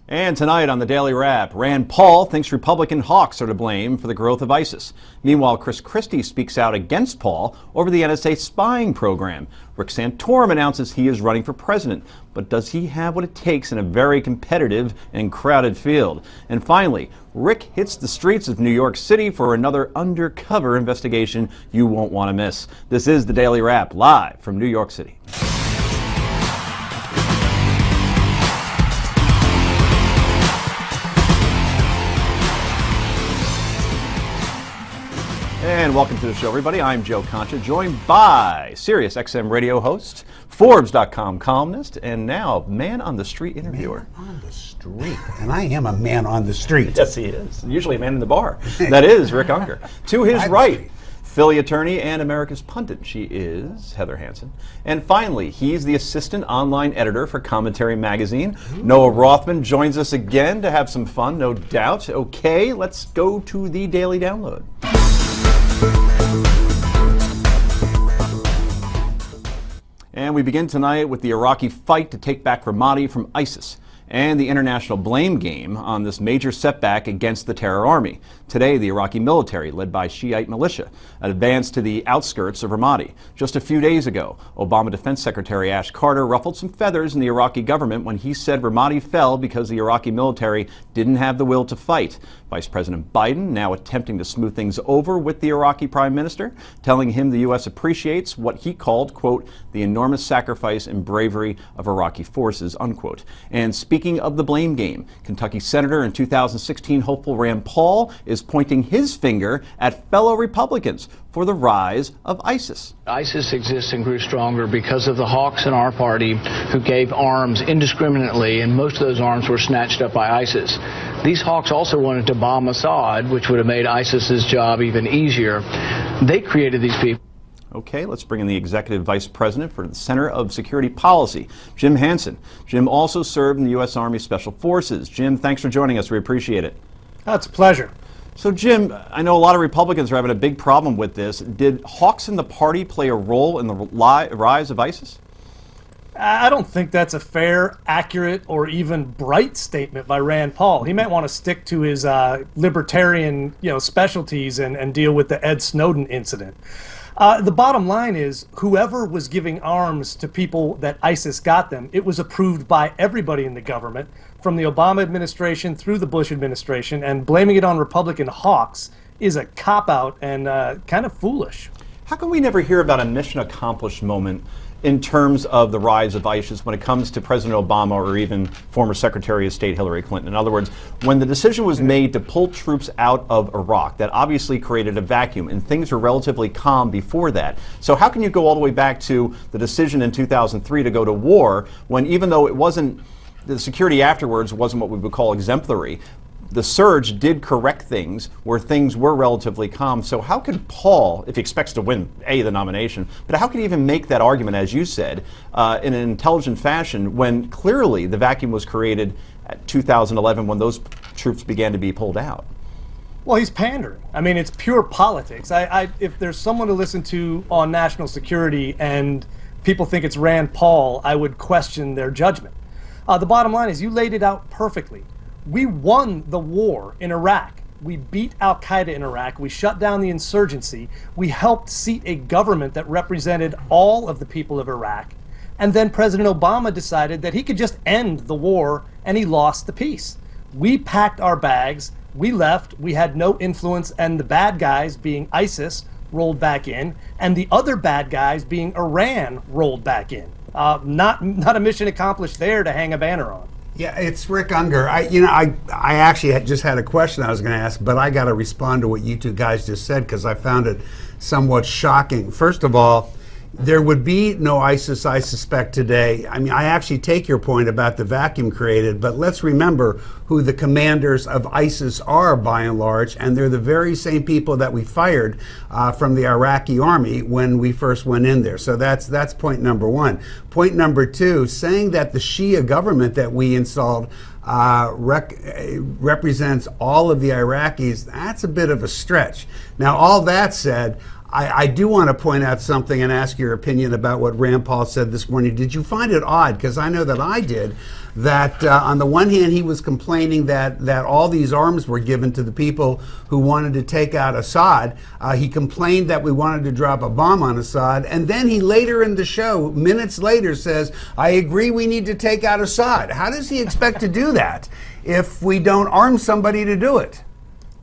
And tonight on the Daily Wrap, Rand Paul thinks Republican hawks are to blame for the growth of ISIS. Meanwhile, Chris Christie speaks out against Paul over the NSA spying program. Rick Santorum announces he is running for president. But does he have what it takes in a very competitive and crowded field? And finally, Rick hits the streets of New York City for another undercover investigation you won't want to miss. This is the Daily Wrap, live from New York City. And welcome to the show, everybody. I'm Joe Concha, joined by Sirius XM radio host, Forbes.com columnist, and now man on the street interviewer. Man on the street, and I am a man on the street. Yes, he is. Usually a man in the bar. That is Rick Unger. To his right, Philly attorney and America's pundit. She is Heather Hansen. And finally, he's the assistant online editor for Commentary Magazine. Noah Rothman joins us again to have some fun, no doubt. Okay, let's go to the Daily Download. And we begin tonight with the Iraqi fight to take back Ramadi from ISIS and the international blame game on this major setback against the terror army. Today, the Iraqi military, led by Shiite militia, advanced to the outskirts of Ramadi. Just a few days ago, Obama Defense Secretary Ash Carter ruffled some feathers in the Iraqi government when he said Ramadi fell because the Iraqi military didn't have the will to fight. Vice President Biden now attempting to smooth things over with the Iraqi Prime Minister, telling him the U.S. appreciates what he called, quote, the enormous sacrifice and bravery of Iraqi forces, unquote. And speaking of the blame game, Kentucky Senator and 2016 hopeful Rand Paul is pointing his finger at fellow Republicans for the rise of ISIS. ISIS exists and grew stronger because of the hawks in our party who gave arms indiscriminately, and most of those arms were snatched up by ISIS. These hawks also wanted to bomb Assad, which would have made ISIS's job even easier. They created these people. Okay, let's bring in the Executive Vice President for the Center of Security Policy, Jim Hansen. Jim also served in the U.S. Army Special Forces. Jim, thanks for joining us. We appreciate it. It's a pleasure. So, Jim, I know a lot of Republicans are having a big problem with this. Did hawks in the party play a role in the rise of ISIS? I don't think that's a fair, accurate, or even bright statement by Rand Paul. He might want to stick to his libertarian, specialties and deal with the Ed Snowden incident. The bottom line is, whoever was giving arms to people that ISIS got them, it was approved by everybody in the government, from the Obama administration through the Bush administration, and blaming it on Republican hawks is a cop-out and kind of foolish. How come we never hear about a mission accomplished moment in terms of the rise of ISIS when it comes to President Obama or even former Secretary of State Hillary Clinton? In other words, when the decision was made to pull troops out of Iraq, that obviously created a vacuum, and things were relatively calm before that. So how can you go all the way back to the decision in 2003 to go to war when, even though it wasn't, the security afterwards wasn't what we would call exemplary, the surge did correct things where things were relatively calm? So how could Paul, if he expects to win, the nomination, but how can he even make that argument, as you said, in an intelligent fashion when clearly the vacuum was created at 2011 when those troops began to be pulled out? Well, he's pandering. I mean, it's pure politics. If there's someone to listen to on national security and people think it's Rand Paul, I would question their judgment. The bottom line is, you laid it out perfectly. We won the war in Iraq. We beat al-Qaeda in Iraq. We shut down the insurgency. We helped seat a government that represented all of the people of Iraq. And then President Obama decided that he could just end the war, and he lost the peace. We packed our bags. We left. We had no influence, and the bad guys, being ISIS, rolled back in, and the other bad guys, being Iran, rolled back in. Not a mission accomplished there to hang a banner on. Yeah, it's Rick Unger. I actually just had a question I was going to ask, but I got to respond to what you two guys just said because I found it somewhat shocking. First of all, there would be no ISIS, I suspect, today. I mean, I actually take your point about the vacuum created, but let's remember who the commanders of ISIS are, by and large, and they're the very same people that we fired from the Iraqi army when we first went in there. So that's point number one. Point number two, saying that the Shia government that we installed represents all of the Iraqis, that's a bit of a stretch. Now, all that said, I do want to point out something and ask your opinion about what Rand Paul said this morning. Did you find it odd, because I know that I did, that on the one hand he was complaining that all these arms were given to the people who wanted to take out Assad. He complained that we wanted to drop a bomb on Assad, and then he later in the show, minutes later, says, I agree we need to take out Assad. How does he expect to do that if we don't arm somebody to do it?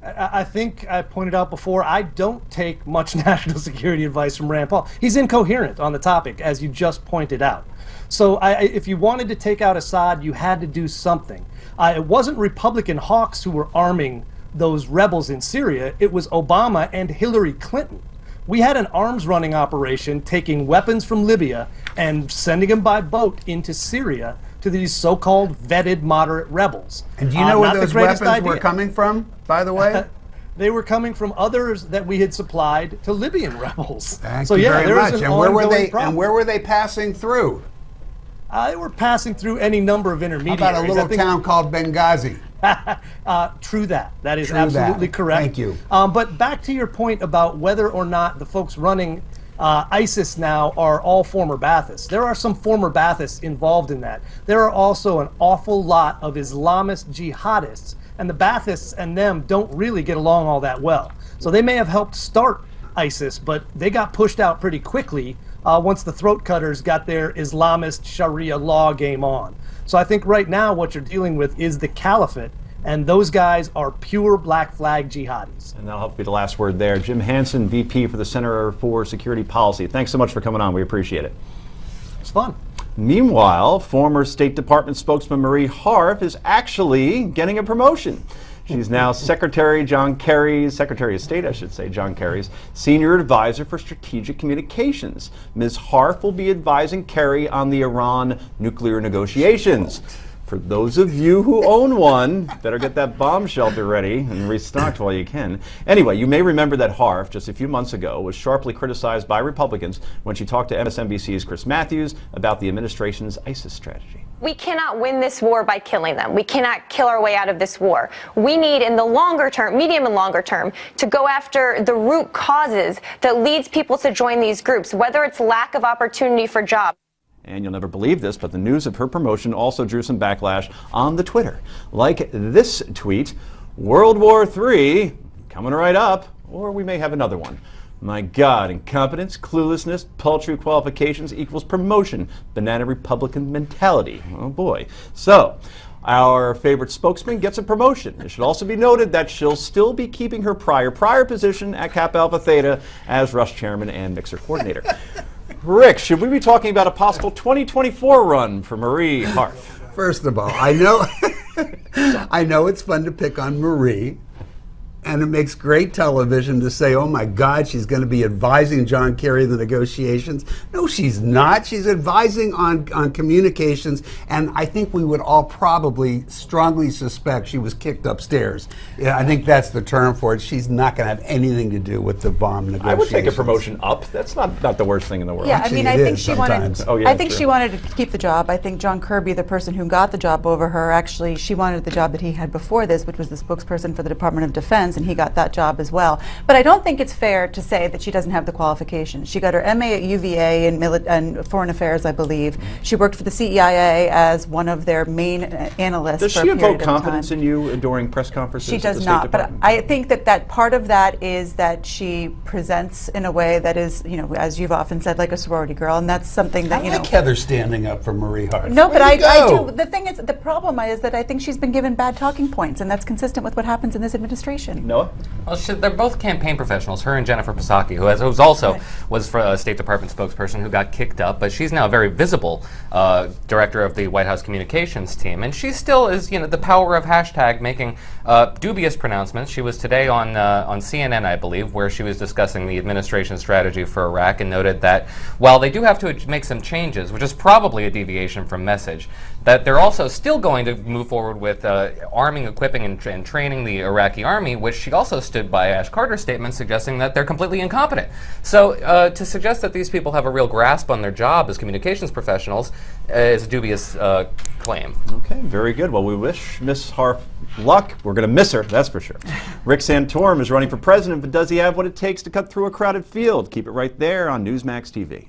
I think I pointed out before, I don't take much national security advice from Rand Paul. He's incoherent on the topic, as you just pointed out. So if you wanted to take out Assad, you had to do something. It wasn't Republican hawks who were arming those rebels in Syria. It was Obama and Hillary Clinton. We had an arms running operation taking weapons from Libya and sending them by boat into Syria to these so-called vetted moderate rebels. And do you know where those weapons were coming from, by the way? They were coming from others that we had supplied to Libyan rebels. Thank you very much. And where were they passing through? They were passing through any number of intermediaries. How about a little town called Benghazi? True that. That is absolutely correct. Thank you. But back to your point about whether or not the folks running ISIS now are all former Baathists. There are some former Baathists involved in that. There are also an awful lot of Islamist jihadists, and the Baathists and them don't really get along all that well. So they may have helped start ISIS, but they got pushed out pretty quickly once the throat cutters got their Islamist Sharia law game on. So I think right now what you're dealing with is the caliphate, and those guys are pure black flag jihadis. And that'll help be the last word there. Jim Hansen, VP for the Center for Security Policy. Thanks so much for coming on. We appreciate it. It's fun. Meanwhile, former State Department spokesman Marie Harf is actually getting a promotion. She's now Secretary of State, I should say, John Kerry's Senior Advisor for Strategic Communications. Ms. Harf will be advising Kerry on the Iran nuclear negotiations. For those of you who own one, better get that bomb shelter ready and restocked while you can. Anyway, you may remember that Harf, just a few months ago, was sharply criticized by Republicans when she talked to MSNBC's Chris Matthews about the administration's ISIS strategy. We cannot win this war by killing them. We cannot kill our way out of this war. We need, in the longer term, medium and longer term, to go after the root causes that leads people to join these groups, whether it's lack of opportunity for jobs. And you'll never believe this, but the news of her promotion also drew some backlash on the Twitter. Like this tweet, World War III coming right up, or we may have another one. My God, incompetence, cluelessness, paltry qualifications equals promotion. Banana Republican mentality. Oh boy. So, our favorite spokesman gets a promotion. It should also be noted that she'll still be keeping her prior position at Kappa Alpha Theta as Rush Chairman and Mixer Coordinator. Rick, should we be talking about a possible 2024 run for Marie Harf? First of all, I know I know it's fun to pick on Marie, and it makes great television to say, oh my God, she's going to be advising John Kerry the negotiations. No, she's not. She's advising on communications, and I think we would all probably strongly suspect she was kicked upstairs. Yeah, I think that's the term for it. She's not going to have anything to do with the bomb negotiations. I would take a promotion up. That's not the worst thing in the world. Yeah, I mean, I think she wanted. Oh, yeah, I think true. she wanted to keep the job. I think John Kirby, the person who got the job over her, actually, she wanted the job that he had before this, which was the spokesperson for the Department of Defense, and he got that job as well. But I don't think it's fair to say that she doesn't have the qualifications. She got her MA at UVA in Foreign Affairs, I believe. She worked for the CIA as one of their main analysts. Does she invoke confidence in you during press conferences? She does not, but I think that part of that is that she presents in a way that is, you know, as you've often said, like a sorority girl, and that's something that, I like Heather standing up for Marie Harf. No, but I do. The thing is, the problem is that I think she's been given bad talking points, and that's consistent with what happens in this administration. Noah? Well, they're both campaign professionals. Her and Jennifer Psaki, who's also was for a State Department spokesperson who got kicked up, but she's now a very visible director of the White House communications team, and she still is, you know, the power of hashtag making dubious pronouncements. She was today on CNN, I believe, where she was discussing the administration's strategy for Iraq, and noted that while they do have to make some changes, which is probably a deviation from message, that they're also still going to move forward with arming, equipping, and training the Iraqi army, which which she also stood by Ash Carter's statement suggesting that they're completely incompetent. So to suggest that these people have a real grasp on their job as communications professionals is a dubious claim. Okay, very good. Well, we wish Miss Harf luck. We're going to miss her, that's for sure. Rick Santorum is running for president, but does he have what it takes to cut through a crowded field? Keep it right there on Newsmax TV.